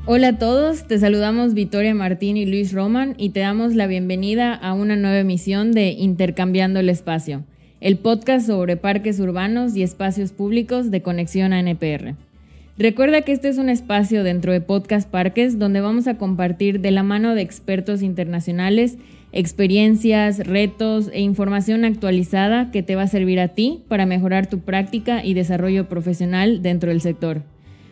Hola a todos, te saludamos Victoria Martín y Luis Roman y te damos la bienvenida a una nueva emisión de Intercambiando el Espacio, el podcast sobre parques urbanos y espacios públicos de Conexión ANPR. Recuerda que este es un espacio dentro de Podcast Parques donde vamos a compartir de la mano de expertos internacionales experiencias, retos e información actualizada que te va a servir a ti para mejorar tu práctica y desarrollo profesional dentro del sector.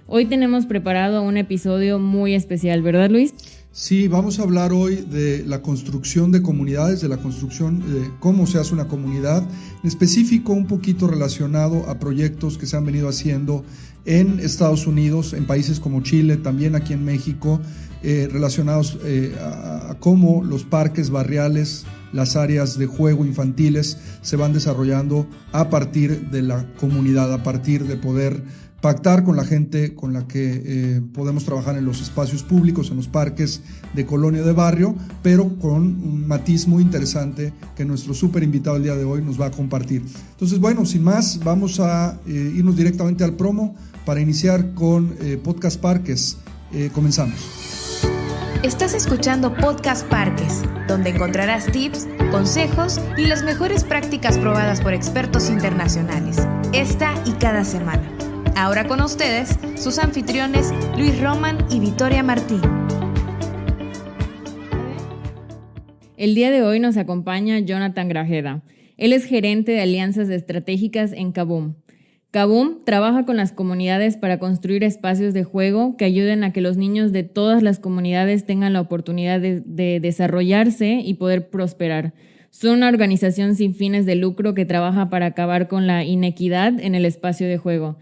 Hoy tenemos preparado un episodio muy especial, ¿verdad, Luis? Sí, vamos a hablar hoy de la construcción de comunidades, de la construcción de cómo se hace una comunidad, en específico un poquito relacionado a proyectos que se han venido haciendo en Estados Unidos, en países como Chile, también aquí en México, relacionados a cómo los parques barriales, las áreas de juego infantiles se van desarrollando a partir de la comunidad, a partir de poder pactar con la gente con la que podemos trabajar en los espacios públicos, en los parques de colonia de barrio, pero con un matiz muy interesante que nuestro súper invitado el día de hoy nos va a compartir. Entonces, bueno, sin más, vamos a irnos directamente al promo para iniciar con Podcast Parques. Comenzamos. Estás escuchando Podcast Parques, donde encontrarás tips, consejos y las mejores prácticas probadas por expertos internacionales, esta y cada semana. Ahora con ustedes, sus anfitriones Luis Roman y Victoria Martín. El día de hoy nos acompaña Jonathan Grajeda. Él es gerente de alianzas estratégicas en Kaboom. Kaboom trabaja con las comunidades para construir espacios de juego que ayuden a que los niños de todas las comunidades tengan la oportunidad de desarrollarse y poder prosperar. Son una organización sin fines de lucro que trabaja para acabar con la inequidad en el espacio de juego.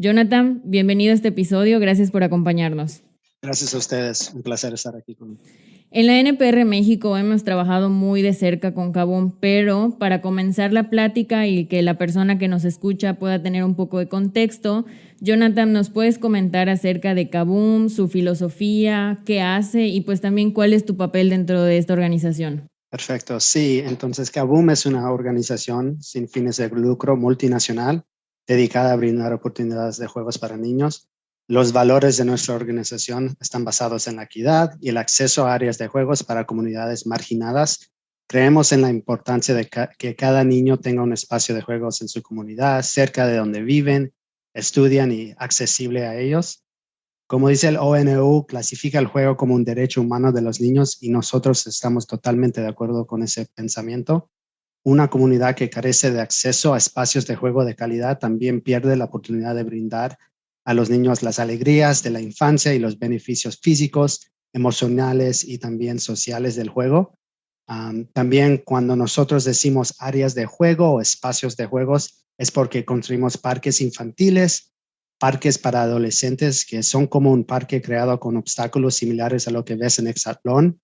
Jonathan, bienvenido a este episodio, gracias por acompañarnos. Gracias a ustedes, un placer estar aquí conmigo. En la NPR México hemos trabajado muy de cerca con Kaboom, pero para comenzar la plática y que la persona que nos escucha pueda tener un poco de contexto, Jonathan, ¿nos puedes comentar acerca de Kaboom, su filosofía, qué hace y pues también cuál es tu papel dentro de esta organización? Perfecto, sí, entonces Kaboom es una organización sin fines de lucro multinacional dedicada a brindar oportunidades de juegos para niños. Los valores de nuestra organización están basados en la equidad y el acceso a áreas de juegos para comunidades marginadas. Creemos en la importancia de que cada niño tenga un espacio de juegos en su comunidad, cerca de donde viven, estudian y accesible a ellos. Como dice el ONU, clasifica el juego como un derecho humano de los niños y nosotros estamos totalmente de acuerdo con ese pensamiento. Una comunidad que carece de acceso a espacios de juego de calidad también pierde la oportunidad de brindar a los niños las alegrías de la infancia y los beneficios físicos, emocionales y también sociales del juego. También cuando nosotros decimos áreas de juego o espacios de juegos, es porque construimos parques infantiles, parques para adolescentes que son como un parque creado con obstáculos similares a lo que ves en Exatlón,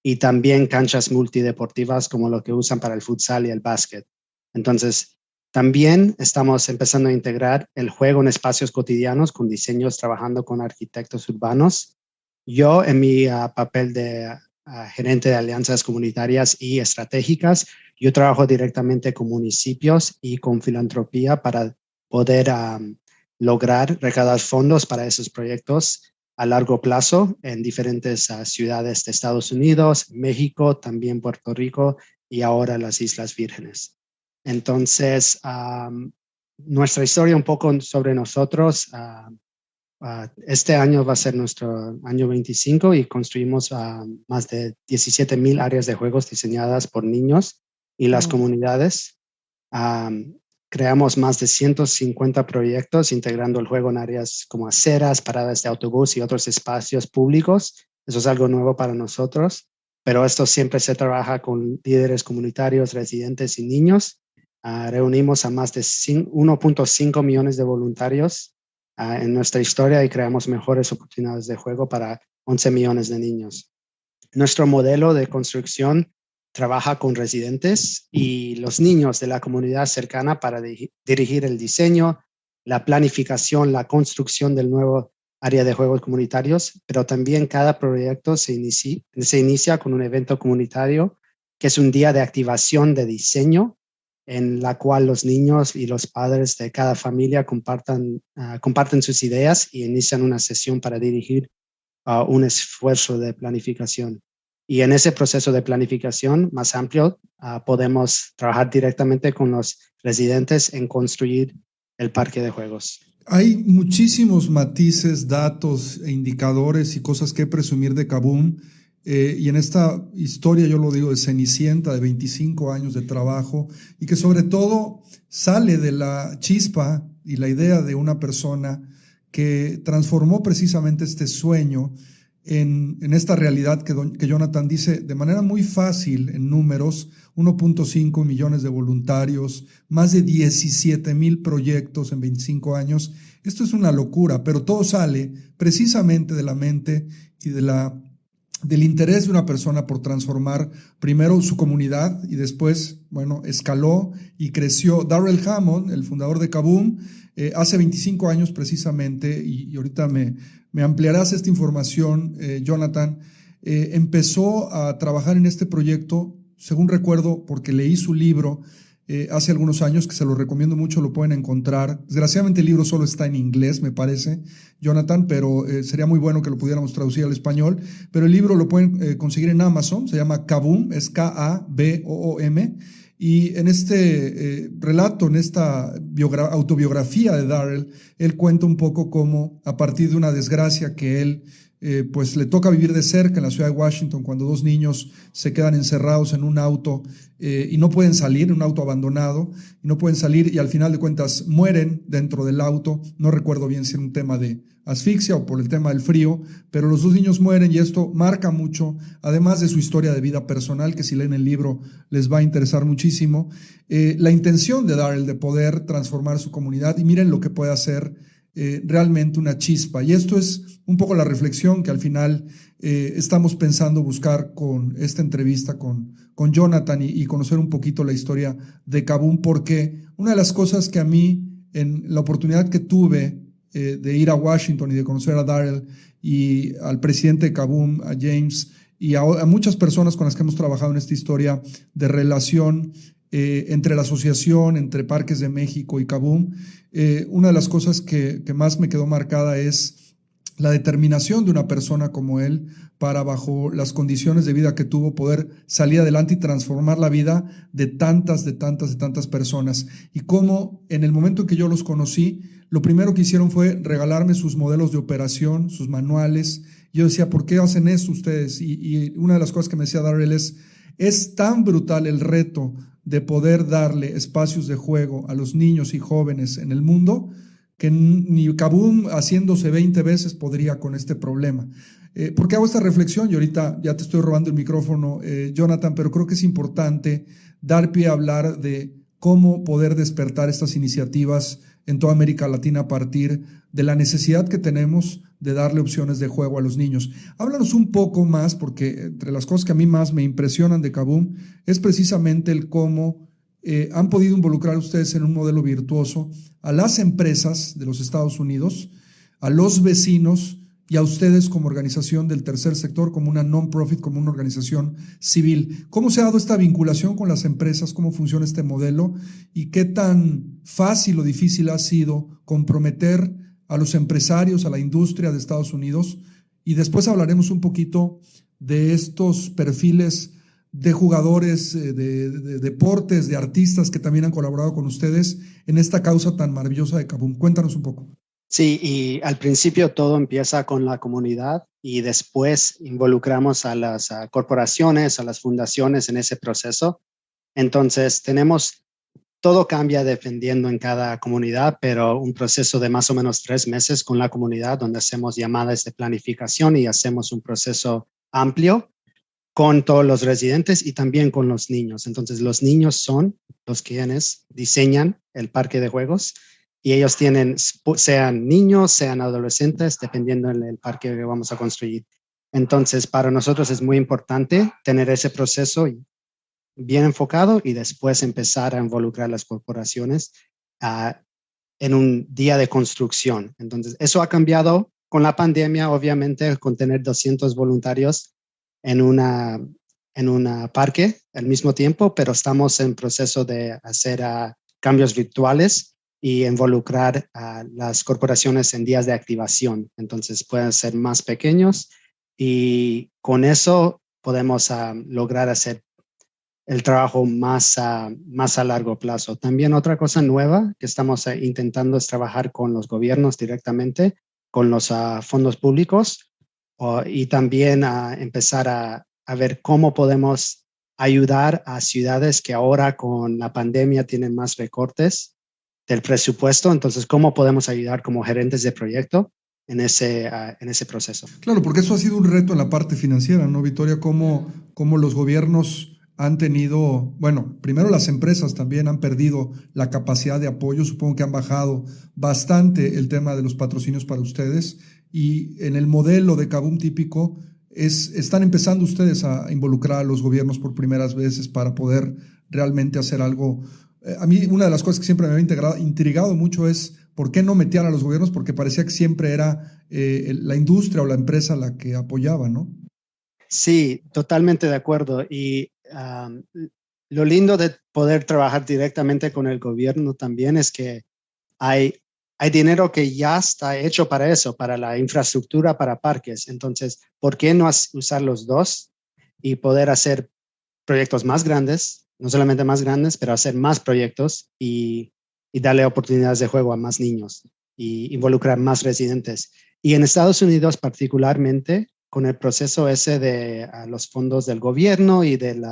y también canchas multideportivas como lo que usan para el futsal y el básquet. Entonces, también estamos empezando a integrar el juego en espacios cotidianos con diseños trabajando con arquitectos urbanos. Yo, en mi papel de gerente de alianzas comunitarias y estratégicas, yo trabajo directamente con municipios y con filantropía para poder lograr recaudar fondos para esos proyectos a largo plazo en diferentes ciudades de Estados Unidos, México, también Puerto Rico y ahora las Islas Vírgenes. Entonces, nuestra historia un poco sobre nosotros. Este año va a ser nuestro año 25 y construimos más de 17,000 áreas de juegos diseñadas por niños y las comunidades. Creamos más de 150 proyectos integrando el juego en áreas como aceras, paradas de autobús y otros espacios públicos. Eso es algo nuevo para nosotros, pero esto siempre se trabaja con líderes comunitarios, residentes y niños. Reunimos a más de 1.5 millones de voluntarios en nuestra historia y creamos mejores oportunidades de juego para 11 millones de niños. Nuestro modelo de construcción trabaja con residentes y los niños de la comunidad cercana para dirigir el diseño, la planificación, la construcción del nuevo área de juegos comunitarios, pero también cada proyecto se inicia con un evento comunitario que es un día de activación de diseño en la cual los niños y los padres de cada familia comparten sus ideas y inician una sesión para dirigir un esfuerzo de planificación. Y en ese proceso de planificación más amplio, podemos trabajar directamente con los residentes en construir el parque de juegos. Hay muchísimos matices, datos e indicadores y cosas que presumir de Kaboom. Y en esta historia, yo lo digo, de Cenicienta, de 25 años de trabajo, y que sobre todo sale de la chispa y la idea de una persona que transformó precisamente este sueño en esta realidad que Jonathan dice de manera muy fácil en números: 1.5 millones de voluntarios, más de 17,000 proyectos en 25 años. Esto es una locura, pero todo sale precisamente de la mente y del interés de una persona por transformar primero su comunidad y después, escaló y creció. Darrell Hammond, el fundador de Kaboom, hace 25 años precisamente, y ahorita me ampliarás esta información, Jonathan, empezó a trabajar en este proyecto, según recuerdo, porque leí su libro hace algunos años, que se lo recomiendo mucho, lo pueden encontrar. Desgraciadamente el libro solo está en inglés, me parece, Jonathan, pero sería muy bueno que lo pudiéramos traducir al español. Pero el libro lo pueden conseguir en Amazon, se llama Kaboom, es K-A-B-O-O-M. Y en este relato, en esta autobiografía de Darrell, él cuenta un poco cómo, a partir de una desgracia que él pues le toca vivir de cerca en la ciudad de Washington, cuando 2 niños se quedan encerrados en un auto y no pueden salir, en un auto abandonado, y no pueden salir, y al final de cuentas mueren dentro del auto. No recuerdo bien si era un tema de asfixia o por el tema del frío, pero los 2 niños mueren, y esto marca mucho, además de su historia de vida personal, que si leen el libro les va a interesar muchísimo, la intención de Darrell de poder transformar su comunidad, y miren lo que puede hacer realmente una chispa. Y esto es un poco la reflexión que al final estamos pensando buscar con esta entrevista con Jonathan y conocer un poquito la historia de Kaboom, porque una de las cosas que a mí, en la oportunidad que tuve de ir a Washington y de conocer a Darrell y al presidente de Kaboom, a James, y a muchas personas con las que hemos trabajado en esta historia de relación entre la asociación, entre Parques de México y Kaboom, una de las cosas que más me quedó marcada es la determinación de una persona como él para, bajo las condiciones de vida que tuvo, poder salir adelante y transformar la vida de tantas personas. Y cómo en el momento en que yo los conocí, lo primero que hicieron fue regalarme sus modelos de operación, sus manuales. Yo decía, ¿por qué hacen eso ustedes? Y una de las cosas que me decía Darrell es tan brutal el reto de poder darle espacios de juego a los niños y jóvenes en el mundo, que ni Kaboom haciéndose 20 veces podría con este problema. ¿Por qué hago esta reflexión? Y ahorita ya te estoy robando el micrófono, Jonathan, pero creo que es importante dar pie a hablar de cómo poder despertar estas iniciativas en toda América Latina a partir de la necesidad que tenemos de darle opciones de juego a los niños. Háblanos un poco más, porque entre las cosas que a mí más me impresionan de Kaboom es precisamente el cómo han podido involucrar ustedes en un modelo virtuoso a las empresas de los Estados Unidos, a los vecinos y a ustedes como organización del tercer sector, como una non-profit, como una organización civil. ¿Cómo se ha dado esta vinculación con las empresas? ¿Cómo funciona este modelo? ¿Y qué tan fácil o difícil ha sido comprometer a los empresarios, a la industria de Estados Unidos? Y después hablaremos un poquito de estos perfiles de jugadores de deportes, de artistas que también han colaborado con ustedes en esta causa tan maravillosa de Kaboom. Cuéntanos un poco. Sí, y al principio todo empieza con la comunidad y después involucramos a las corporaciones, a las fundaciones en ese proceso. Entonces todo cambia dependiendo en cada comunidad, pero un proceso de más o menos 3 meses con la comunidad, donde hacemos llamadas de planificación y hacemos un proceso amplio con todos los residentes y también con los niños. Entonces los niños son los quienes diseñan el parque de juegos, y ellos sean niños, sean adolescentes, dependiendo del parque que vamos a construir. Entonces, para nosotros es muy importante tener ese proceso bien enfocado y después empezar a involucrar a las corporaciones en un día de construcción. Entonces, eso ha cambiado con la pandemia, obviamente, con tener 200 voluntarios en un parque al mismo tiempo, pero estamos en proceso de hacer cambios virtuales y involucrar a las corporaciones en días de activación. Entonces pueden ser más pequeños y con eso podemos lograr hacer el trabajo más a largo plazo. También otra cosa nueva que estamos intentando es trabajar con los gobiernos directamente, con los fondos públicos y también empezar a ver cómo podemos ayudar a ciudades que ahora con la pandemia tienen más recortes del presupuesto. Entonces, ¿cómo podemos ayudar como gerentes de proyecto en ese proceso? Claro, porque eso ha sido un reto en la parte financiera, ¿no, Victoria? ¿Cómo los gobiernos han tenido, bueno, primero las empresas también han perdido la capacidad de apoyo, supongo que han bajado bastante el tema de los patrocinios para ustedes y en el modelo de Kaboom típico están empezando ustedes a involucrar a los gobiernos por primeras veces para poder realmente hacer algo. A mí una de las cosas que siempre me había intrigado mucho es por qué no metían a los gobiernos, porque parecía que siempre era la industria o la empresa la que apoyaba, ¿no? Sí, totalmente de acuerdo. Y lo lindo de poder trabajar directamente con el gobierno también es que hay dinero que ya está hecho para eso, para la infraestructura, para parques. Entonces, ¿por qué no usar los dos y poder hacer proyectos más grandes? No solamente más grandes, pero hacer más proyectos y darle oportunidades de juego a más niños y involucrar más residentes. Y en Estados Unidos particularmente, con el proceso ese de los fondos del gobierno y de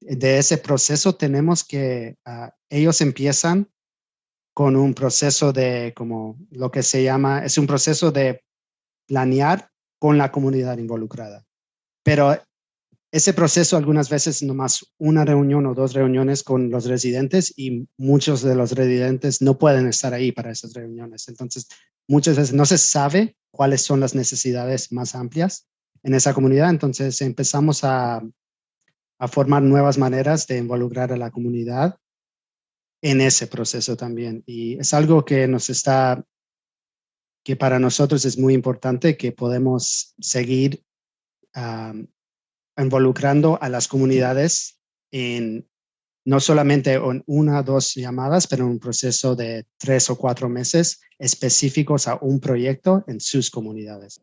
ese proceso, tenemos que ellos empiezan con un proceso de como lo que se llama, es un proceso de planear con la comunidad involucrada. Pero ese proceso algunas veces nomás una reunión o dos reuniones con los residentes y muchos de los residentes no pueden estar ahí para esas reuniones. Entonces, muchas veces no se sabe cuáles son las necesidades más amplias en esa comunidad. Entonces, empezamos a formar nuevas maneras de involucrar a la comunidad en ese proceso también. Y es algo que que para nosotros es muy importante, que podemos seguir involucrando a las comunidades en no solamente en una o dos llamadas, pero en un proceso de 3 o 4 meses específicos a un proyecto en sus comunidades.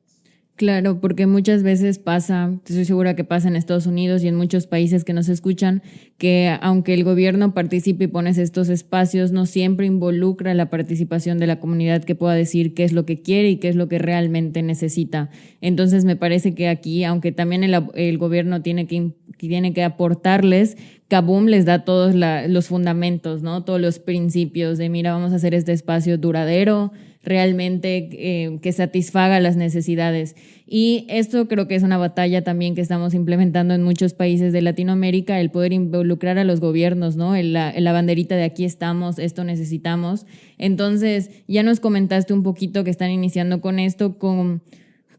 Claro, porque muchas veces pasa, estoy segura que pasa en Estados Unidos y en muchos países que nos escuchan, que aunque el gobierno participe y pones estos espacios, no siempre involucra la participación de la comunidad que pueda decir qué es lo que quiere y qué es lo que realmente necesita. Entonces me parece que aquí, aunque también el gobierno tiene que aportarles, Kaboom les da todos los fundamentos, ¿no? Todos los principios de, mira, vamos a hacer este espacio duradero, realmente que satisfaga las necesidades. Y esto creo que es una batalla también que estamos implementando en muchos países de Latinoamérica, el poder involucrar a los gobiernos, ¿no? En la banderita de aquí estamos, esto necesitamos. Entonces, ya nos comentaste un poquito que están iniciando con esto,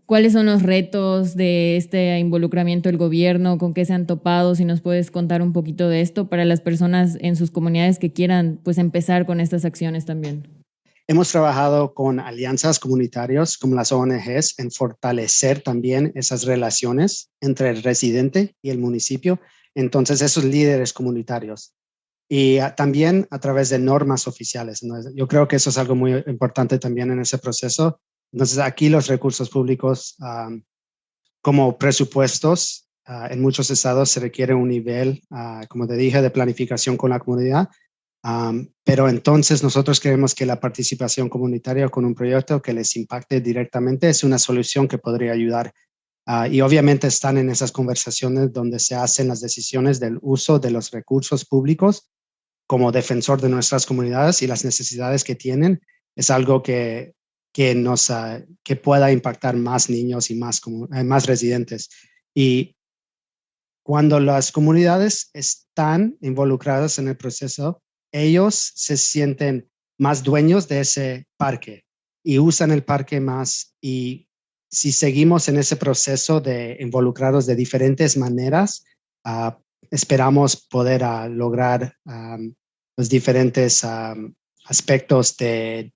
¿cuáles son los retos de este involucramiento del gobierno? ¿Con qué se han topado? Si nos puedes contar un poquito de esto para las personas en sus comunidades que quieran pues empezar con estas acciones también. Hemos trabajado con alianzas comunitarias como las ONGs en fortalecer también esas relaciones entre el residente y el municipio. Entonces, esos líderes comunitarios. Y también a través de normas oficiales, ¿no? Yo creo que eso es algo muy importante también en ese proceso. Entonces, aquí los recursos públicos, como presupuestos, en muchos estados se requiere un nivel, como te dije, de planificación con la comunidad. Pero entonces nosotros creemos que la participación comunitaria con un proyecto que les impacte directamente es una solución que podría ayudar. Y obviamente están en esas conversaciones donde se hacen las decisiones del uso de los recursos públicos como defensor de nuestras comunidades y las necesidades que tienen. Es algo que pueda impactar más niños y más residentes. Y cuando las comunidades están involucradas en el proceso, ellos se sienten más dueños de ese parque y usan el parque más. Y si seguimos en ese proceso de involucrados de diferentes maneras, esperamos poder lograr los diferentes aspectos de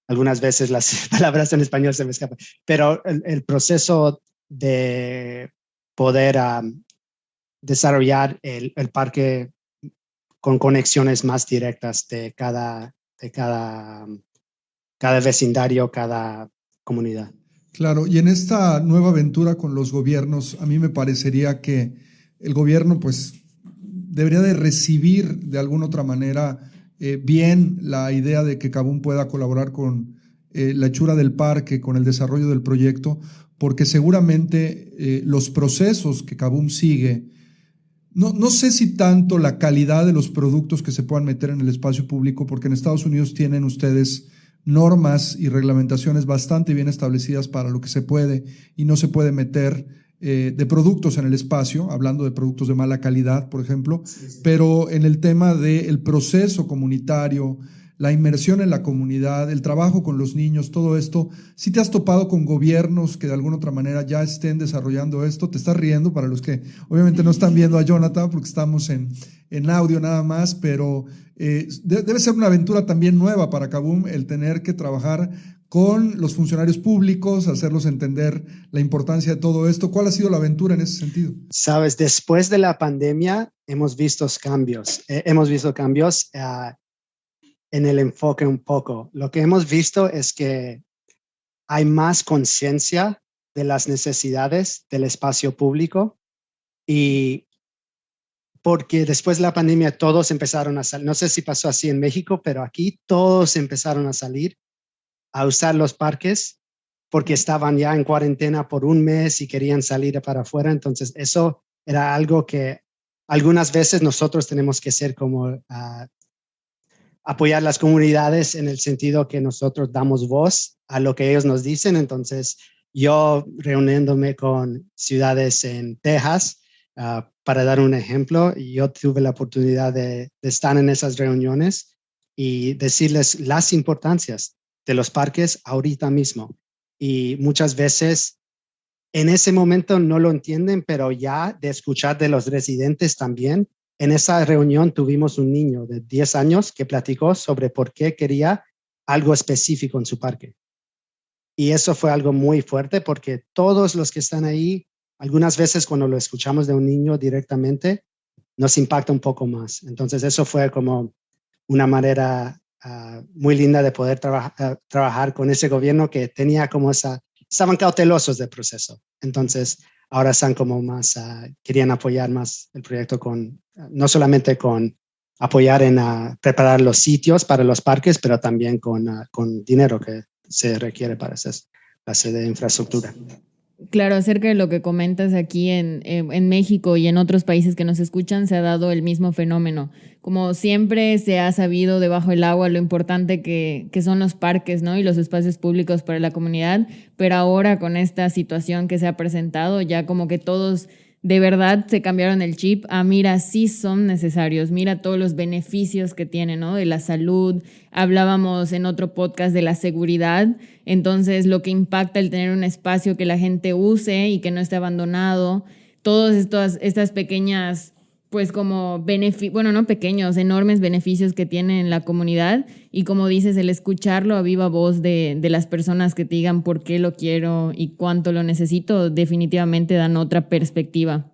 algunas veces las palabras en español se me escapan, pero el proceso de poder desarrollar el parque con conexiones más directas de cada vecindario, cada comunidad. Claro, y en esta nueva aventura con los gobiernos, a mí me parecería que el gobierno pues debería de recibir de alguna otra manera bien la idea de que Kabum pueda colaborar con la hechura del parque, con el desarrollo del proyecto, porque seguramente los procesos que Kabum sigue, no sé si tanto la calidad de los productos que se puedan meter en el espacio público, porque en Estados Unidos tienen ustedes normas y reglamentaciones bastante bien establecidas para lo que se puede y no se puede meter de productos en el espacio, hablando de productos de mala calidad, por ejemplo, pero en el tema del proceso comunitario, la inmersión en la comunidad, el trabajo con los niños, todo esto, ¿sí te has topado con gobiernos que de alguna otra manera ya estén desarrollando esto? Te estás riendo para los que obviamente no están viendo a Jonathan porque estamos en audio nada más, pero debe ser una aventura también nueva para Kabum el tener que trabajar con los funcionarios públicos, hacerlos entender la importancia de todo esto. ¿Cuál ha sido la aventura en ese sentido? Sabes, después de la pandemia hemos visto cambios. En el enfoque un poco. Lo que hemos visto es que hay más conciencia de las necesidades del espacio público y porque después de la pandemia todos empezaron a salir, no sé si pasó así en México, pero aquí todos empezaron a salir a usar los parques porque estaban ya en cuarentena por un mes y querían salir para afuera. Entonces eso era algo que algunas veces nosotros tenemos que ser como apoyar las comunidades en el sentido que nosotros damos voz a lo que ellos nos dicen. Entonces, yo reuniéndome con ciudades en Texas, para dar un ejemplo, yo tuve la oportunidad de estar en esas reuniones y decirles las importancias de los parques ahorita mismo. Y muchas veces en ese momento no lo entienden, pero ya de escuchar de los residentes también. En esa reunión tuvimos un niño de 10 años que platicó sobre por qué quería algo específico en su parque. Y eso fue algo muy fuerte porque todos los que están ahí, algunas veces cuando lo escuchamos de un niño directamente, nos impacta un poco más. Entonces eso fue como una manera muy linda de poder trabajar con ese gobierno que tenía como estaban cautelosos del proceso. Entonces ahora están como más, querían apoyar más el proyecto no solamente con apoyar en preparar los sitios para los parques, pero también con dinero que se requiere para esa clase de infraestructura. Claro, acerca de lo que comentas aquí en México y en otros países que nos escuchan, se ha dado el mismo fenómeno. Como siempre se ha sabido debajo del agua lo importante que son los parques, ¿no? Y los espacios públicos para la comunidad, pero ahora con esta situación que se ha presentado, ya como que todos de verdad se cambiaron el chip a mira, sí son necesarios, mira todos los beneficios que tienen, ¿no? De la salud, hablábamos en otro podcast de la seguridad, entonces lo que impacta el tener un espacio que la gente use y que no esté abandonado, todas estas pequeñas, pues como bueno, no pequeños, enormes beneficios que tiene en la comunidad y como dices, el escucharlo a viva voz de las personas que te digan por qué lo quiero y cuánto lo necesito, definitivamente dan otra perspectiva.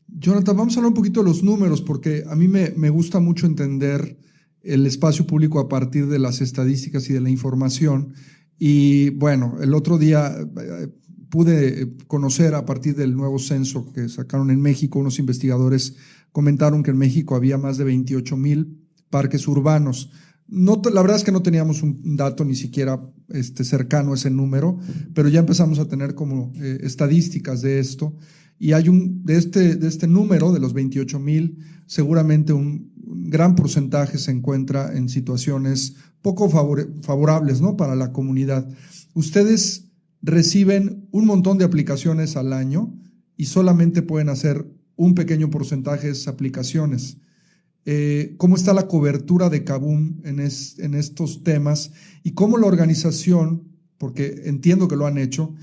Jonathan, vamos a hablar un poquito de los números porque a mí me gusta mucho entender el espacio público a partir de las estadísticas y de la información y bueno, el otro día pude conocer a partir del nuevo censo que sacaron en México, unos investigadores comentaron que en México había más de 28,000 parques urbanos. No, la verdad es que no teníamos un dato ni siquiera cercano a ese número, pero ya empezamos a tener como estadísticas de esto y hay de este número de los 28,000, seguramente un gran porcentaje se encuentra en situaciones poco favorables, ¿no? Para la comunidad. Ustedes reciben un montón de aplicaciones al año y solamente pueden hacer un pequeño porcentaje de esas aplicaciones. ¿Cómo está la cobertura de Kabum en estos temas y cómo la organización, porque entiendo que lo han hecho,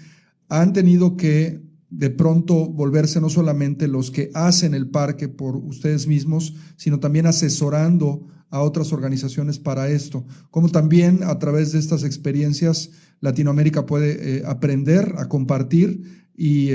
han tenido que de pronto volverse no solamente los que hacen el parque por ustedes mismos, sino también asesorando a otras organizaciones para esto? Cómo también a través de estas experiencias Latinoamérica puede aprender a compartir y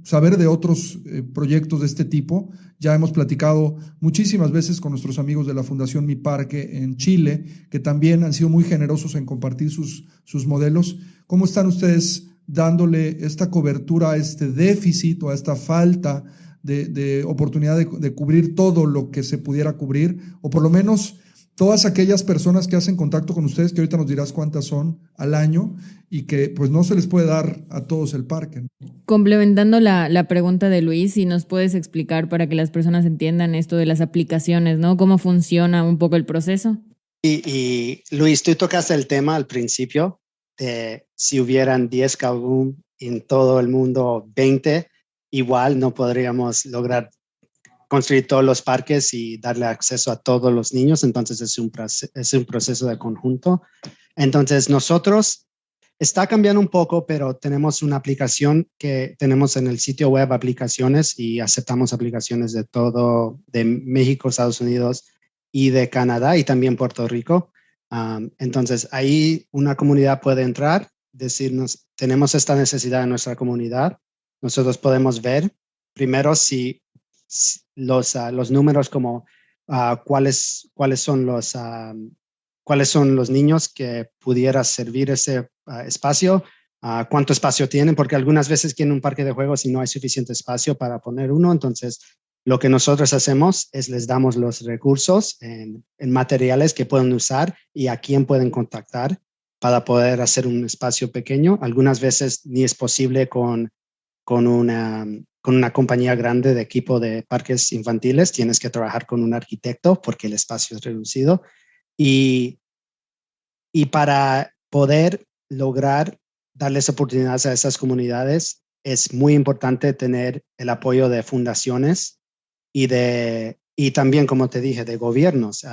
saber de otros proyectos de este tipo. Ya hemos platicado muchísimas veces con nuestros amigos de la Fundación Mi Parque en Chile, que también han sido muy generosos en compartir sus modelos. ¿Cómo están ustedes dándole esta cobertura a este déficit o a esta falta de oportunidad de cubrir todo lo que se pudiera cubrir, o por lo menos todas aquellas personas que hacen contacto con ustedes, que ahorita nos dirás cuántas son al año, y que pues no se les puede dar a todos el parque? Complementando la pregunta de Luis, si nos puedes explicar para que las personas entiendan esto de las aplicaciones, ¿no? ¿Cómo funciona un poco el proceso? Y Luis, tú tocaste el tema al principio de si hubieran 10 Kaboom en todo el mundo, 20, igual no podríamos lograr construir todos los parques y darle acceso a todos los niños. Entonces es un proceso de conjunto. Entonces nosotros está cambiando un poco, pero tenemos una aplicación que tenemos en el sitio web, aplicaciones, y aceptamos aplicaciones de todo, de México, Estados Unidos y de Canadá y también Puerto Rico. Entonces ahí una comunidad puede entrar, decirnos, tenemos esta necesidad en nuestra comunidad. Nosotros podemos ver primero si los números como cuáles son los niños que pudiera servir ese espacio, cuánto espacio tienen, porque algunas veces quieren un parque de juegos y no hay suficiente espacio para poner uno. Entonces, lo que nosotros hacemos es les damos los recursos en materiales que pueden usar y a quién pueden contactar para poder hacer un espacio pequeño. Algunas veces ni es posible con una compañía grande de equipo de parques infantiles. Tienes que trabajar con un arquitecto porque el espacio es reducido. Y para poder lograr darles oportunidades a esas comunidades, es muy importante tener el apoyo de fundaciones y también, como te dije, de gobiernos.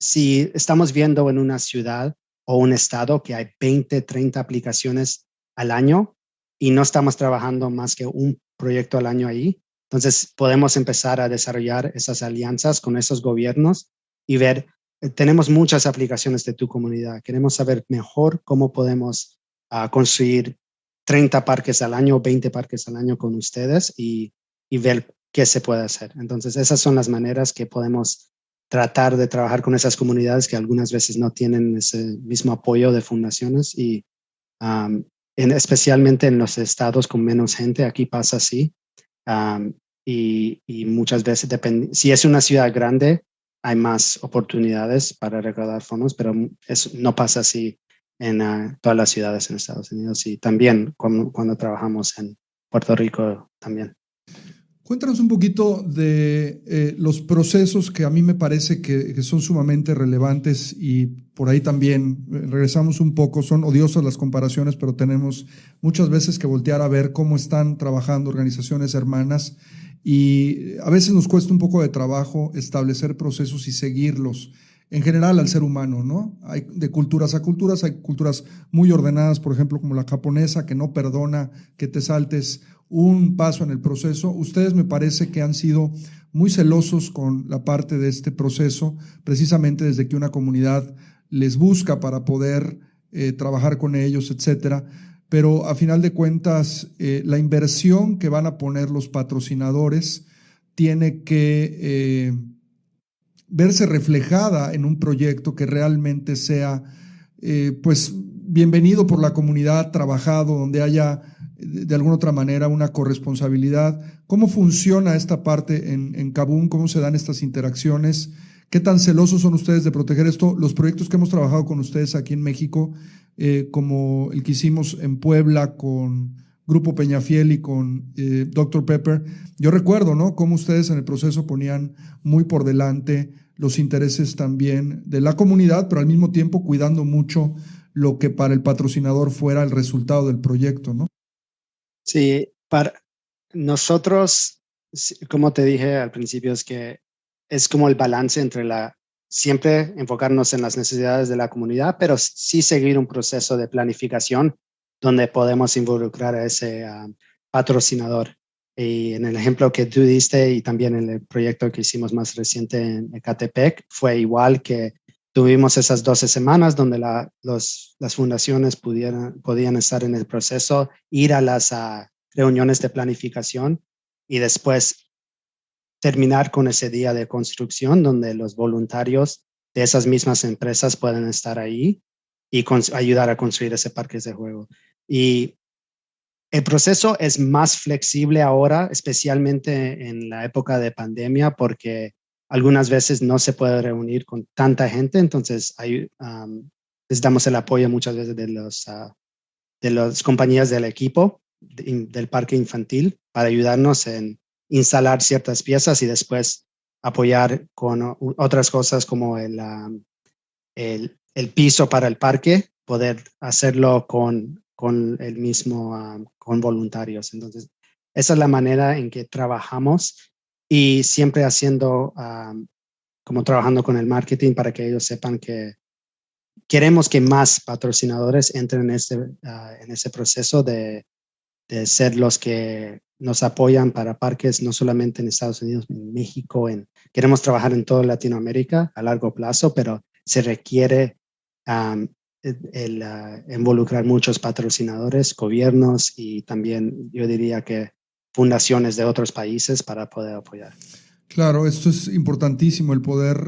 Si estamos viendo en una ciudad o un estado que hay 20, 30 aplicaciones al año y no estamos trabajando más que un proyecto al año ahí, entonces podemos empezar a desarrollar esas alianzas con esos gobiernos y ver, tenemos muchas aplicaciones de tu comunidad, queremos saber mejor cómo podemos construir 30 parques al año, 20 parques al año con ustedes y ver qué se puede hacer. Entonces, esas son las maneras que podemos tratar de trabajar con esas comunidades que algunas veces no tienen ese mismo apoyo de fundaciones y especialmente en los estados con menos gente, aquí pasa así. Y muchas veces, si es una ciudad grande, hay más oportunidades para recaudar fondos, pero eso no pasa así en todas las ciudades en Estados Unidos y también cuando trabajamos en Puerto Rico también. Cuéntanos un poquito de los procesos que a mí me parece que son sumamente relevantes y por ahí también regresamos un poco, son odiosas las comparaciones, pero tenemos muchas veces que voltear a ver cómo están trabajando organizaciones hermanas y a veces nos cuesta un poco de trabajo establecer procesos y seguirlos. En general al ser humano, ¿no? Hay de culturas a culturas, hay culturas muy ordenadas, por ejemplo, como la japonesa, que no perdona que te saltes un paso en el proceso. Ustedes me parece que han sido muy celosos con la parte de este proceso, precisamente desde que una comunidad les busca para poder trabajar con ellos, etcétera. Pero a final de cuentas, la inversión que van a poner los patrocinadores tiene que verse reflejada en un proyecto que realmente sea pues bienvenido por la comunidad, trabajado, donde haya de alguna otra manera una corresponsabilidad. ¿Cómo funciona esta parte en Kaboom? ¿Cómo se dan estas interacciones? ¿Qué tan celosos son ustedes de proteger esto? Los proyectos que hemos trabajado con ustedes aquí en México, como el que hicimos en Puebla con Grupo Peñafiel y con Dr. Pepper, yo recuerdo, ¿no?, cómo ustedes en el proceso ponían muy por delante los intereses también de la comunidad, pero al mismo tiempo cuidando mucho lo que para el patrocinador fuera el resultado del proyecto, ¿no? Sí, para nosotros, como te dije al principio, es que es como el balance entre siempre enfocarnos en las necesidades de la comunidad, pero sí seguir un proceso de planificación donde podemos involucrar a ese patrocinador. Y en el ejemplo que tú diste y también en el proyecto que hicimos más reciente en Ecatepec, fue igual que tuvimos esas 12 semanas donde las fundaciones podían estar en el proceso, ir a las reuniones de planificación y después terminar con ese día de construcción donde los voluntarios de esas mismas empresas pueden estar ahí y ayudar a construir ese parque de juego. Y el proceso es más flexible ahora, especialmente en la época de pandemia, porque algunas veces no se puede reunir con tanta gente, entonces necesitamos el apoyo muchas veces de las compañías del equipo del parque infantil para ayudarnos en instalar ciertas piezas y después apoyar con otras cosas como el piso para el parque, poder hacerlo con el mismo, con voluntarios. Entonces, esa es la manera en que trabajamos y siempre haciendo, como trabajando con el marketing para que ellos sepan que queremos que más patrocinadores entren en ese proceso de ser los que nos apoyan para parques, no solamente en Estados Unidos, en México. Queremos trabajar en toda Latinoamérica a largo plazo, pero se requiere involucrar muchos patrocinadores, gobiernos y también yo diría que fundaciones de otros países para poder apoyar. Claro, esto es importantísimo, el poder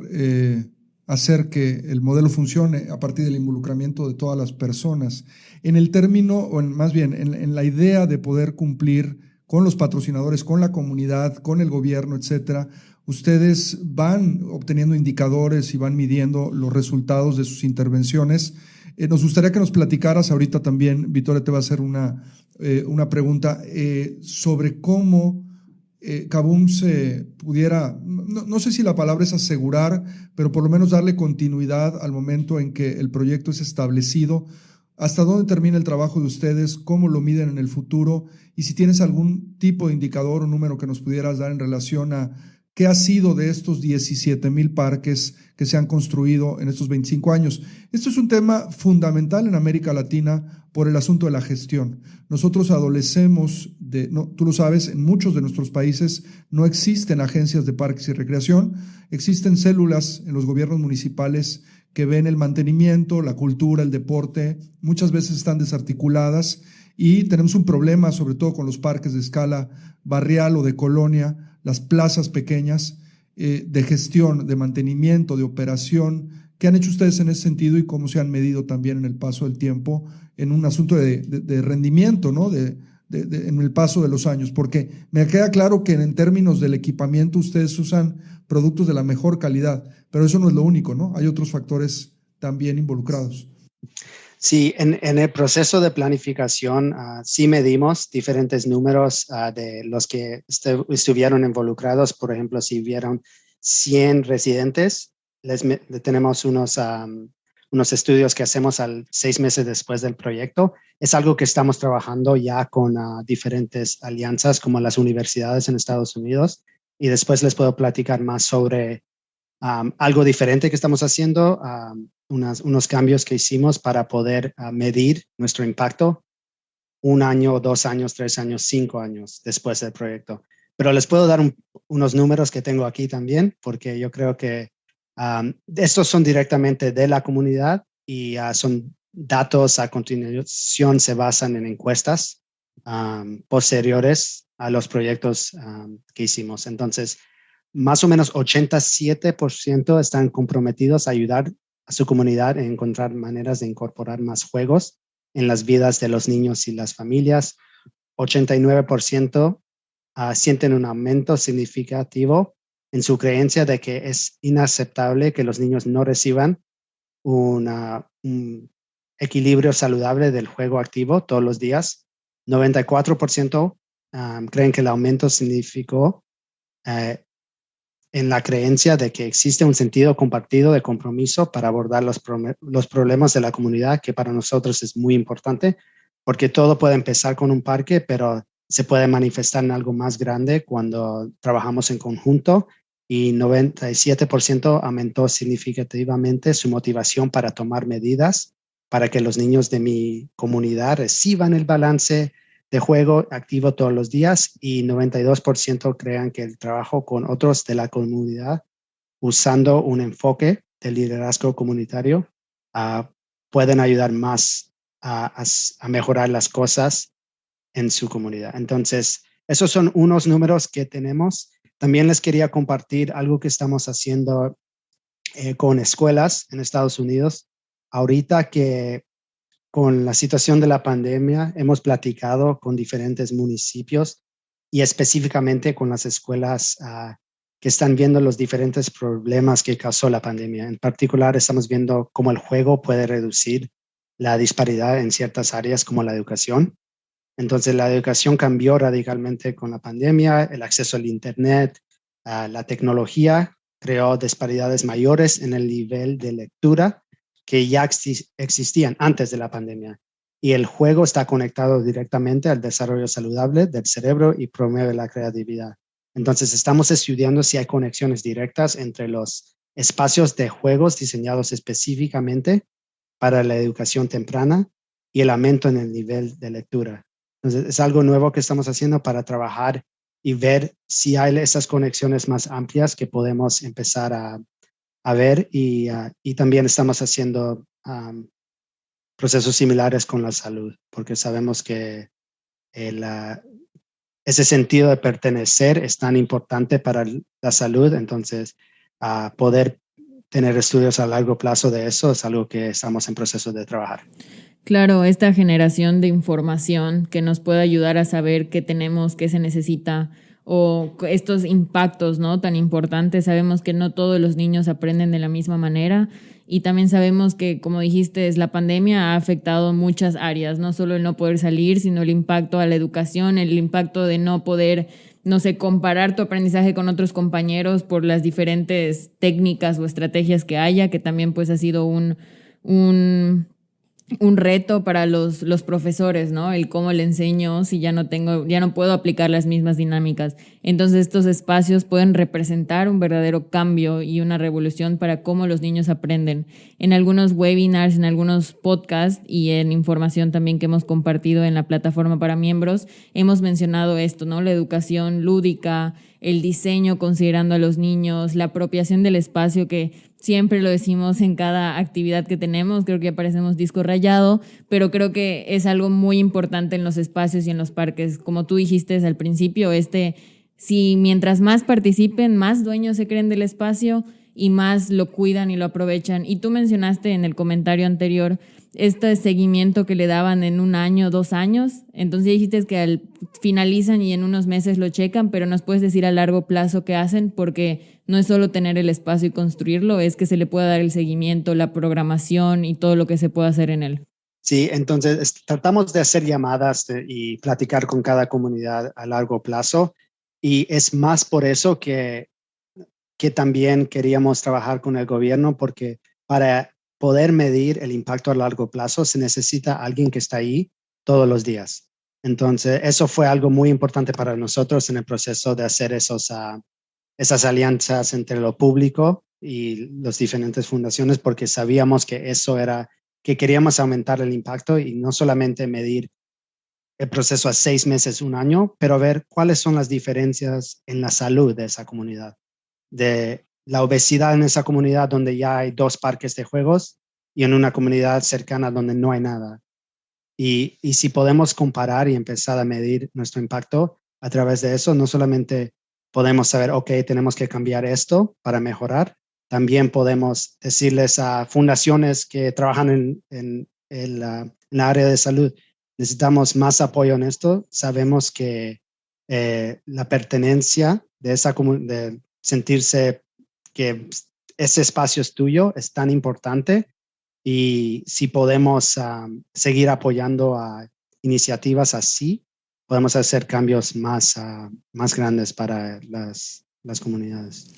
hacer que el modelo funcione a partir del involucramiento de todas las personas. En el término, o más bien en la idea de poder cumplir con los patrocinadores, con la comunidad, con el gobierno, etcétera, ustedes van obteniendo indicadores y van midiendo los resultados de sus intervenciones. Nos gustaría que nos platicaras ahorita también, Victoria te va a hacer una pregunta sobre cómo Kaboom se pudiera, no sé si la palabra es asegurar, pero por lo menos darle continuidad al momento en que el proyecto es establecido. ¿Hasta dónde termina el trabajo de ustedes? ¿Cómo lo miden en el futuro? Y si tienes algún tipo de indicador o número que nos pudieras dar en relación a qué ha sido de estos 17,000 parques que se han construido en estos 25 años. Esto es un tema fundamental en América Latina por el asunto de la gestión. Nosotros adolecemos tú lo sabes, en muchos de nuestros países no existen agencias de parques y recreación, existen células en los gobiernos municipales que ven el mantenimiento, la cultura, el deporte, muchas veces están desarticuladas y tenemos un problema sobre todo con los parques de escala barrial o de colonia, las plazas pequeñas de gestión, de mantenimiento, de operación. ¿Qué han hecho ustedes en ese sentido y cómo se han medido también en el paso del tiempo en un asunto de rendimiento, ¿no? En el paso de los años? Porque me queda claro que en términos del equipamiento ustedes usan productos de la mejor calidad, pero eso no es lo único, ¿no? Hay otros factores también involucrados. Sí, en el proceso de planificación sí medimos diferentes números de los que estuvieron involucrados. Por ejemplo, si hubieron 100 residentes, tenemos unos estudios que hacemos 6 meses después del proyecto. Es algo que estamos trabajando ya con diferentes alianzas como las universidades en Estados Unidos. Y después les puedo platicar más sobre algo diferente que estamos haciendo, unos cambios que hicimos para poder medir nuestro impacto 1 año, 2 años, 3 años, 5 años después del proyecto. Pero les puedo dar unos números que tengo aquí también, porque yo creo que estos son directamente de la comunidad y son datos a continuación, se basan en encuestas posteriores a los proyectos que hicimos. Entonces, más o menos 87% están comprometidos a ayudar a su comunidad a encontrar maneras de incorporar más juegos en las vidas de los niños y las familias. 89% sienten un aumento significativo en su creencia de que es inaceptable que los niños no reciban un equilibrio saludable del juego activo todos los días. 94% creen que el aumento significó en la creencia de que existe un sentido compartido de compromiso para abordar los problemas de la comunidad, que para nosotros es muy importante, porque todo puede empezar con un parque, pero se puede manifestar en algo más grande cuando trabajamos en conjunto, y 97% aumentó significativamente su motivación para tomar medidas para que los niños de mi comunidad reciban el balance de juego activo todos los días, y 92% crean que el trabajo con otros de la comunidad usando un enfoque de liderazgo comunitario pueden ayudar más a mejorar las cosas en su comunidad. Entonces, esos son unos números que tenemos. También les quería compartir algo que estamos haciendo con escuelas en Estados Unidos. Ahorita que con la situación de la pandemia hemos platicado con diferentes municipios y específicamente con las escuelas que están viendo los diferentes problemas que causó la pandemia. En particular, estamos viendo cómo el juego puede reducir la disparidad en ciertas áreas como la educación. Entonces, la educación cambió radicalmente con la pandemia, el acceso al Internet, la tecnología creó disparidades mayores en el nivel de lectura que ya existían antes de la pandemia. Y el juego está conectado directamente al desarrollo saludable del cerebro y promueve la creatividad. Entonces, estamos estudiando si hay conexiones directas entre los espacios de juegos diseñados específicamente para la educación temprana y el aumento en el nivel de lectura. Entonces, es algo nuevo que estamos haciendo para trabajar y ver si hay esas conexiones más amplias que podemos empezar a ver y también estamos haciendo procesos similares con la salud, porque sabemos que ese sentido de pertenecer es tan importante para la salud. Entonces, poder tener estudios a largo plazo de eso es algo que estamos en proceso de trabajar. Claro, esta generación de información que nos puede ayudar a saber qué tenemos, qué se necesita, o estos impactos, ¿no?, tan importantes. Sabemos que no todos los niños aprenden de la misma manera y también sabemos que, como dijiste, la pandemia ha afectado muchas áreas, no solo el no poder salir, sino el impacto a la educación, el impacto de no poder, no sé, comparar tu aprendizaje con otros compañeros por las diferentes técnicas o estrategias que haya, que también pues ha sido un reto para los profesores, ¿no? El cómo le enseño si ya no puedo aplicar las mismas dinámicas. Entonces, estos espacios pueden representar un verdadero cambio y una revolución para cómo los niños aprenden. En algunos webinars, en algunos podcasts y en información también que hemos compartido en la plataforma para miembros, hemos mencionado esto, ¿no? La educación lúdica, el diseño considerando a los niños, la apropiación del espacio, que siempre lo decimos en cada actividad que tenemos. Creo que parecemos disco rayado, pero creo que es algo muy importante en los espacios y en los parques. Como tú dijiste al principio, si mientras más participen, más dueños se creen del espacio y más lo cuidan y lo aprovechan. Y tú mencionaste en el comentario anterior este seguimiento que le daban en 1 año, 2 años. Entonces dijiste que finalizan y en unos meses lo checan, pero ¿nos puedes decir a largo plazo qué hacen? Porque no es solo tener el espacio y construirlo, es que se le pueda dar el seguimiento, la programación y todo lo que se pueda hacer en él. Sí, entonces tratamos de hacer llamadas y platicar con cada comunidad a largo plazo, y es más por eso que también queríamos trabajar con el gobierno, porque para poder medir el impacto a largo plazo se necesita alguien que está ahí todos los días. Entonces, eso fue algo muy importante para nosotros en el proceso de hacer esas alianzas entre lo público y las diferentes fundaciones, porque sabíamos que eso era, que queríamos aumentar el impacto y no solamente medir el proceso a 6 meses, 1 año, pero ver cuáles son las diferencias en la salud de esa comunidad, de la obesidad en esa comunidad donde ya hay 2 parques de juegos y en una comunidad cercana donde no hay nada. Y si podemos comparar y empezar a medir nuestro impacto a través de eso, no solamente podemos saber, ok, tenemos que cambiar esto para mejorar, también podemos decirles a fundaciones que trabajan en la área de salud, necesitamos más apoyo en esto. Sabemos que la pertenencia de sentirse que ese espacio es tuyo es tan importante, y si podemos seguir apoyando a iniciativas así, podemos hacer cambios más grandes para las comunidades.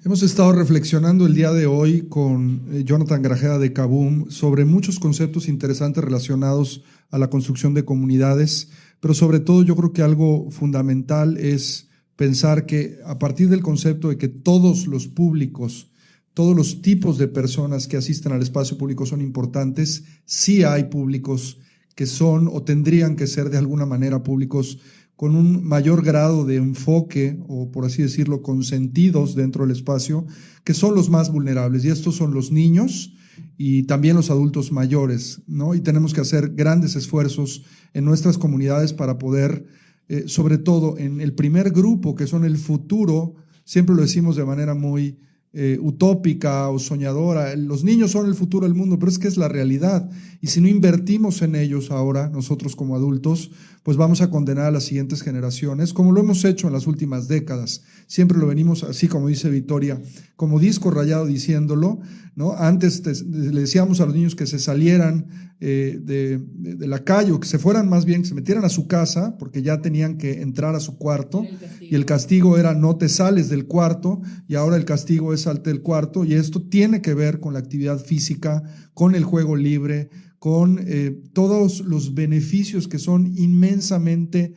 Hemos estado reflexionando el día de hoy con Jonathan Grajeda de Kaboom sobre muchos conceptos interesantes relacionados a la construcción de comunidades, pero sobre todo yo creo que algo fundamental es pensar que a partir del concepto de que todos los públicos, todos los tipos de personas que asisten al espacio público son importantes, sí hay públicos que son o tendrían que ser de alguna manera públicos con un mayor grado de enfoque o, por así decirlo, consentidos dentro del espacio, que son los más vulnerables, y estos son los niños y también los adultos mayores, ¿no? Y tenemos que hacer grandes esfuerzos en nuestras comunidades para poder, sobre todo en el primer grupo, que son el futuro, siempre lo decimos de manera muy utópica o soñadora, los niños son el futuro del mundo, pero es que es la realidad, y si no invertimos en ellos ahora, nosotros como adultos, pues vamos a condenar a las siguientes generaciones, como lo hemos hecho en las últimas décadas. Siempre lo venimos, así como dice Victoria, como disco rayado diciéndolo, ¿no? Antes le decíamos a los niños que se salieran de la calle, o que se fueran más bien, que se metieran a su casa, porque ya tenían que entrar a su cuarto, y el castigo era no te sales del cuarto, y ahora el castigo es salte del cuarto, y esto tiene que ver con la actividad física, con el juego libre, con todos los beneficios que son inmensamente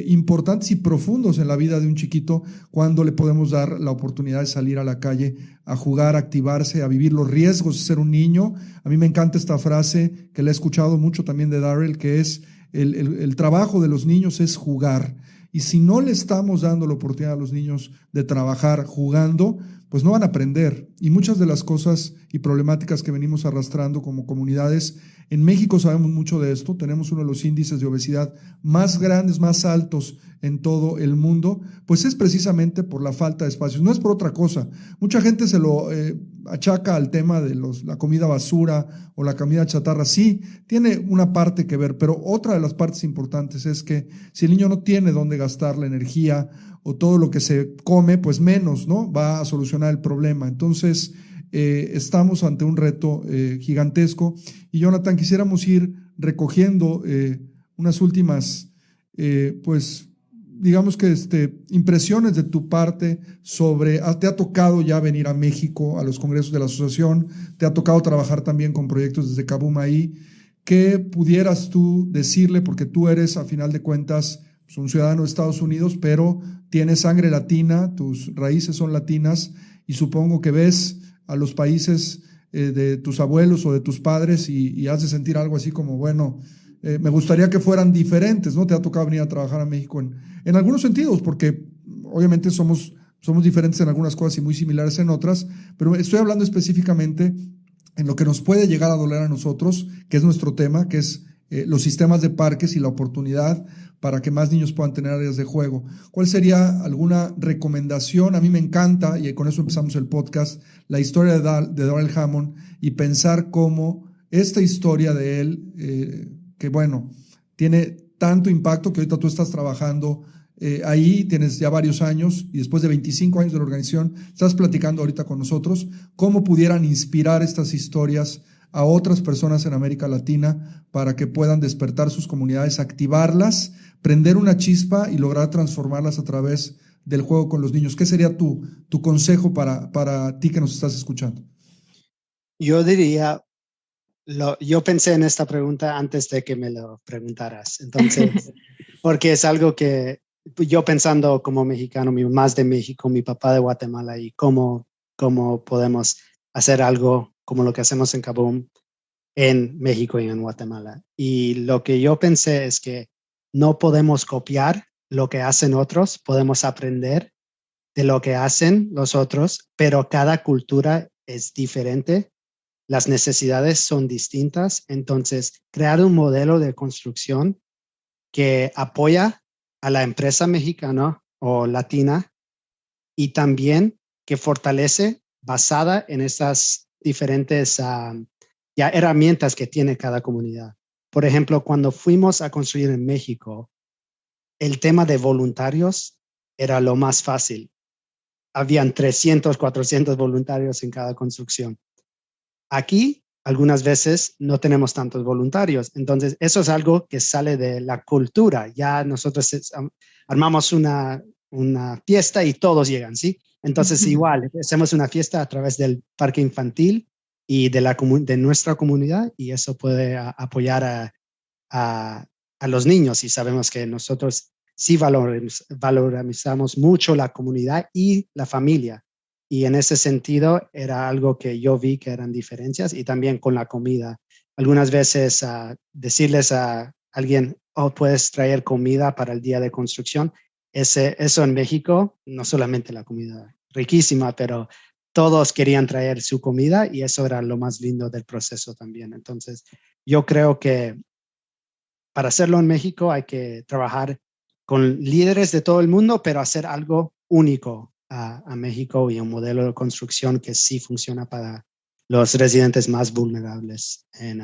importantes y profundos en la vida de un chiquito cuando le podemos dar la oportunidad de salir a la calle a jugar, a activarse, a vivir los riesgos de ser un niño. A mí me encanta esta frase que la he escuchado mucho también de Darrell, que es el trabajo de los niños es jugar. Y si no le estamos dando la oportunidad a los niños de trabajar jugando, pues no van a aprender. Y muchas de las cosas y problemáticas que venimos arrastrando como comunidades, en México sabemos mucho de esto, tenemos uno de los índices de obesidad más grandes, más altos en todo el mundo, pues es precisamente por la falta de espacios, no es por otra cosa. Mucha gente se lo achaca al tema de la comida basura o la comida chatarra. Sí, tiene una parte que ver, pero otra de las partes importantes es que si el niño no tiene dónde gastar la energía o todo lo que se come, pues menos, ¿no? Va a solucionar el problema. Entonces, estamos ante un reto gigantesco. Y Jonathan, quisiéramos ir recogiendo unas últimas, pues, digamos que impresiones de tu parte sobre, te ha tocado ya venir a México a los congresos de la asociación, te ha tocado trabajar también con proyectos desde Kaboom ahí. ¿Qué pudieras tú decirle? Porque tú eres, a final de cuentas, pues, un ciudadano de Estados Unidos, pero tienes sangre latina, tus raíces son latinas, y supongo que ves a los países de tus abuelos o de tus padres y has de sentir algo así como, bueno, me gustaría que fueran diferentes, ¿no? Te ha tocado venir a trabajar a México en algunos sentidos, porque obviamente somos diferentes en algunas cosas y muy similares en otras, pero estoy hablando específicamente en lo que nos puede llegar a doler a nosotros, que es nuestro tema, que es los sistemas de parques y la oportunidad para que más niños puedan tener áreas de juego. ¿Cuál sería alguna recomendación? A mí me encanta, y con eso empezamos el podcast, la historia de Darrell Hammond, y pensar cómo esta historia de él, que bueno, tiene tanto impacto que ahorita tú estás trabajando ahí, tienes ya varios años, y después de 25 años de la organización, estás platicando ahorita con nosotros, cómo pudieran inspirar estas historias a otras personas en América Latina para que puedan despertar sus comunidades, activarlas, prender una chispa y lograr transformarlas a través del juego con los niños. ¿Qué sería tu consejo para ti que nos estás escuchando? Yo diría, yo pensé en esta pregunta antes de que me lo preguntaras, entonces, porque es algo que yo pensando como mexicano, mi mamá es de México, mi papá de Guatemala, y cómo podemos hacer algo como lo que hacemos en Kaboom en México y en Guatemala. Y lo que yo pensé es que no podemos copiar lo que hacen otros, podemos aprender de lo que hacen los otros, pero cada cultura es diferente, las necesidades son distintas, entonces crear un modelo de construcción que apoya a la empresa mexicana o latina y también que fortalece basada en estas diferentes ya herramientas que tiene cada comunidad. Por ejemplo, cuando fuimos a construir en México, el tema de voluntarios era lo más fácil. Habían 300, 400 voluntarios en cada construcción. Aquí, algunas veces, no tenemos tantos voluntarios. Entonces, eso es algo que sale de la cultura. Ya nosotros armamos una fiesta y todos llegan, ¿sí? Entonces, igual, hacemos una fiesta a través del parque infantil y de nuestra comunidad, y eso puede apoyar a los niños, y sabemos que nosotros sí valoramos mucho la comunidad y la familia, y en ese sentido era algo que yo vi que eran diferencias, y también con la comida. Algunas veces decirles a alguien, puedes traer comida para el día de construcción, eso en México, no solamente la comida riquísima, pero todos querían traer su comida y eso era lo más lindo del proceso también. Entonces, yo creo que para hacerlo en México hay que trabajar con líderes de todo el mundo, pero hacer algo único a México y un modelo de construcción que sí funciona para los residentes más vulnerables en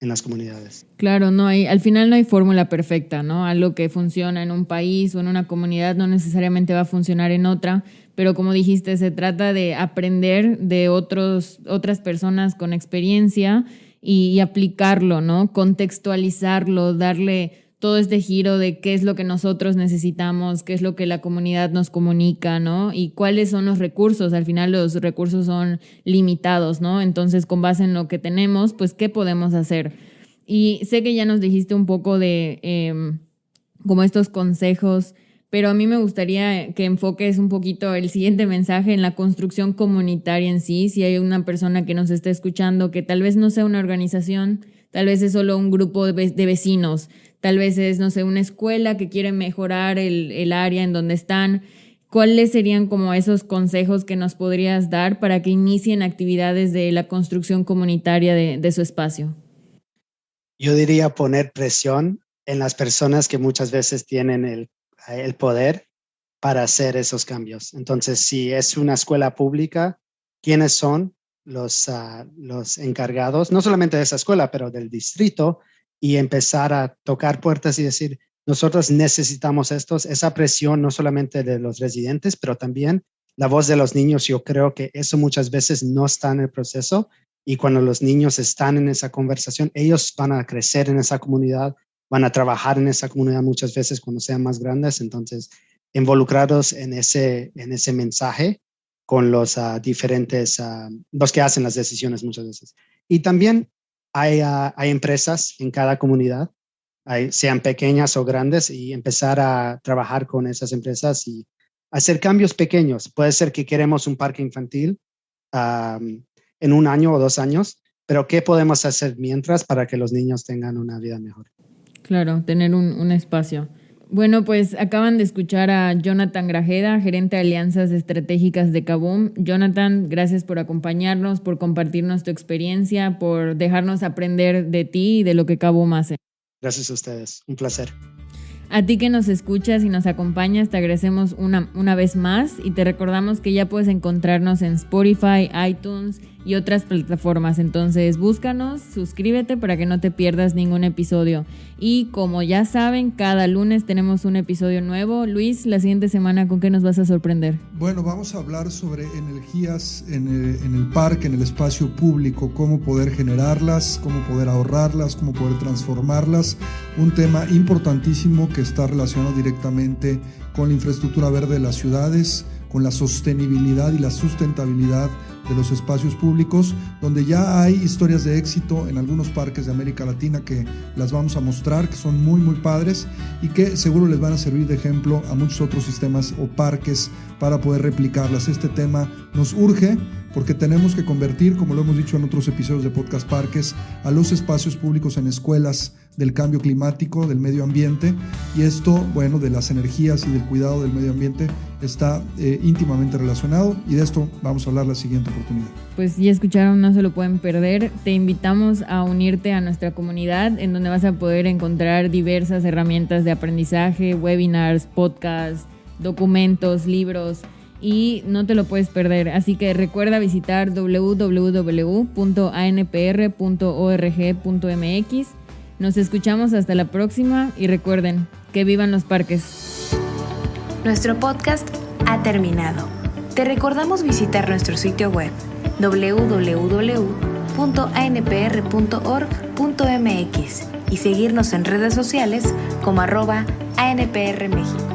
las comunidades. Claro, al final no hay fórmula perfecta, ¿no? Algo que funciona en un país o en una comunidad no necesariamente va a funcionar en otra, pero como dijiste, se trata de aprender de otras personas con experiencia y aplicarlo, ¿no? Contextualizarlo, darle todo este giro de qué es lo que nosotros necesitamos, qué es lo que la comunidad nos comunica, ¿no? Y cuáles son los recursos. Al final los recursos son limitados, ¿no? Entonces, con base en lo que tenemos, pues, ¿qué podemos hacer? Y sé que ya nos dijiste un poco de como estos consejos, pero a mí me gustaría que enfoques un poquito el siguiente mensaje en la construcción comunitaria en sí. Si hay una persona que nos está escuchando que tal vez no sea una organización, tal vez es solo un grupo de vecinos, tal vez es, no sé, una escuela que quiere mejorar el área en donde están. ¿Cuáles serían como esos consejos que nos podrías dar para que inicien actividades de la construcción comunitaria de su espacio? Yo diría poner presión en las personas que muchas veces tienen el poder para hacer esos cambios. Entonces, si es una escuela pública, ¿quiénes son los encargados, no solamente de esa escuela, pero del distrito? Y empezar a tocar puertas y decir, nosotros necesitamos esa presión no solamente de los residentes, pero también la voz de los niños. Yo creo que eso muchas veces no está en el proceso, y cuando los niños están en esa conversación, ellos van a crecer en esa comunidad, van a trabajar en esa comunidad muchas veces cuando sean más grandes. Entonces, involucrados en ese mensaje con los diferentes, los que hacen las decisiones muchas veces. Y también hay empresas en cada comunidad, sean pequeñas o grandes, y empezar a trabajar con esas empresas y hacer cambios pequeños. Puede ser que queremos un parque infantil en 1 año o 2 años, pero ¿qué podemos hacer mientras para que los niños tengan una vida mejor? Claro, tener un espacio. Bueno, pues acaban de escuchar a Jonathan Grajeda, gerente de alianzas estratégicas de Kaboom. Jonathan, gracias por acompañarnos, por compartirnos tu experiencia, por dejarnos aprender de ti y de lo que Kaboom hace. Gracias a ustedes, un placer. A ti que nos escuchas y nos acompañas, te agradecemos una vez más y te recordamos que ya puedes encontrarnos en Spotify, iTunes y otras plataformas. Entonces búscanos, suscríbete para que no te pierdas ningún episodio. Y como ya saben, cada lunes tenemos un episodio nuevo. Luis, la siguiente semana, ¿con qué nos vas a sorprender? Bueno, vamos a hablar sobre energías en el parque, en el espacio público, cómo poder generarlas, cómo poder ahorrarlas, cómo poder transformarlas. Un tema importantísimo que está relacionado directamente con la infraestructura verde de las ciudades, con la sostenibilidad y la sustentabilidad de los espacios públicos, donde ya hay historias de éxito en algunos parques de América Latina que las vamos a mostrar, que son muy muy padres y que seguro les van a servir de ejemplo a muchos otros sistemas o parques para poder replicarlas. Este tema nos urge porque tenemos que convertir, como lo hemos dicho en otros episodios de Podcast Parques, a los espacios públicos en escuelas del cambio climático, del medio ambiente, y esto, bueno, de las energías y del cuidado del medio ambiente está íntimamente relacionado, y de esto vamos a hablar la siguiente oportunidad. Pues ya escucharon, no se lo pueden perder. Te invitamos a unirte a nuestra comunidad, en donde vas a poder encontrar diversas herramientas de aprendizaje, webinars, podcasts, documentos, libros, y no te lo puedes perder. Así que recuerda visitar www.anpr.org.mx. Nos escuchamos hasta la próxima y recuerden, que vivan los parques. Nuestro podcast ha terminado. Te recordamos visitar nuestro sitio web www.anpr.org.mx y seguirnos en redes sociales como @ANPRMéxico.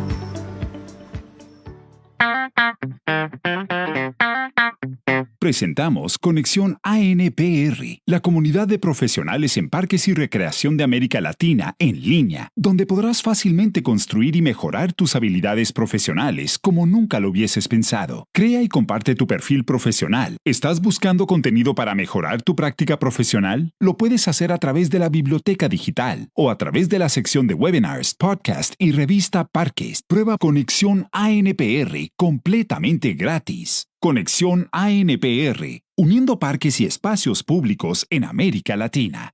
Presentamos Conexión ANPR, la comunidad de profesionales en parques y recreación de América Latina en línea, donde podrás fácilmente construir y mejorar tus habilidades profesionales como nunca lo hubieses pensado. Crea y comparte tu perfil profesional. ¿Estás buscando contenido para mejorar tu práctica profesional? Lo puedes hacer a través de la biblioteca digital o a través de la sección de webinars, podcast y revista Parques. Prueba Conexión ANPR completamente gratis. Conexión ANPR, uniendo parques y espacios públicos en América Latina.